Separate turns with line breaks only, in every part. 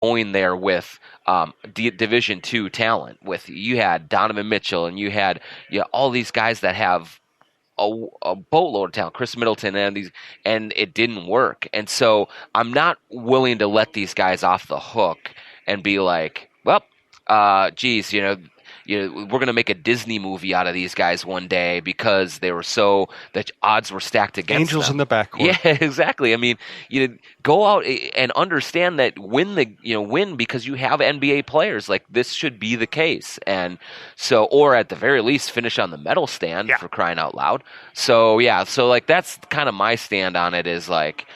going there with Division II talent. With you had Donovan Mitchell, and you had all these guys that have a boatload of talent, Chris Middleton, and it didn't work. And so I'm not willing to let these guys off the hook and be like, well, geez, we're going to make a Disney movie out of these guys one day because they were the odds were stacked against
Angels
them.
in the backcourt.
Yeah, exactly. I mean, go out and understand that win because you have NBA players. Like, this should be the case. And so, or at the very least, finish on the medal stand for crying out loud. So, yeah. So, like, that's kind of my stand on it is, like,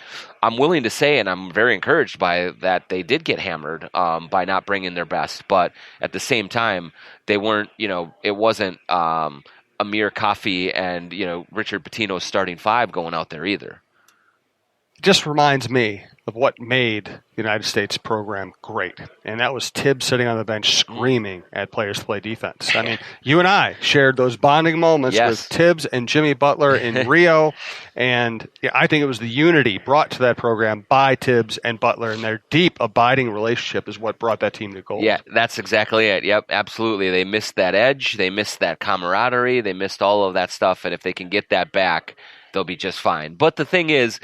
I'm willing to say, and I'm very encouraged by that, they did get hammered by not bringing their best. But at the same time, they weren't, it wasn't Amir Coffey and, Richard Pitino's starting five going out there either.
Just reminds me of what made the United States program great, and that was Tibbs sitting on the bench screaming at players to play defense. I mean, you and I shared those bonding moments with Tibbs and Jimmy Butler in Rio, and I think it was the unity brought to that program by Tibbs and Butler, and their deep, abiding relationship is what brought that team to gold.
Yeah, that's exactly it. Yep, absolutely. They missed that edge. They missed that camaraderie. They missed all of that stuff, and if they can get that back, they'll be just fine. But the thing is,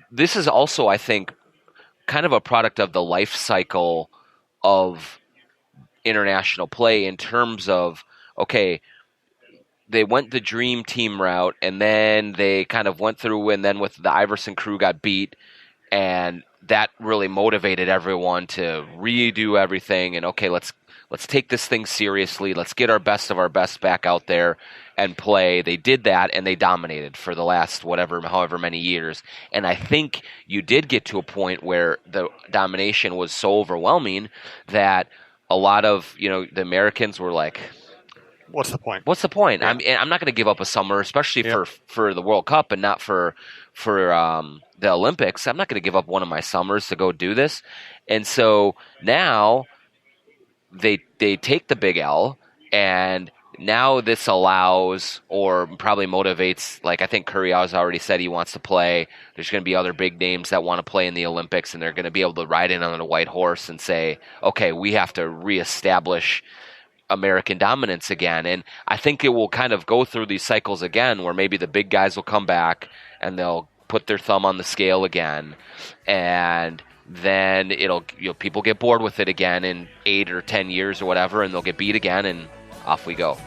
this is also, I think, kind of a product of the life cycle of international play in terms of, okay, they went the dream team route, and then they kind of went through, and then with the Iverson crew got beat, and that really motivated everyone to redo everything, and okay, let's take this thing seriously. Let's get our best of our best back out there and play. They did that, and they dominated for the last however many years. And I think you did get to a point where the domination was so overwhelming that a lot of the Americans were like,
"What's the point?
What's the point?
Yeah.
I'm not going to give up a summer, especially for the World Cup and not for the Olympics. I'm not going to give up one of my summers to go do this." And so now they take the big L, and now this allows or probably motivates, like I think Curry has already said he wants to play. There's going to be other big names that want to play in the Olympics, and they're going to be able to ride in on a white horse and say, okay, we have to reestablish American dominance again. And I think it will kind of go through these cycles again where maybe the big guys will come back and they'll put their thumb on the scale again, and then people get bored with it again in 8 or 10 years or whatever, and they'll get beat again, and off we go.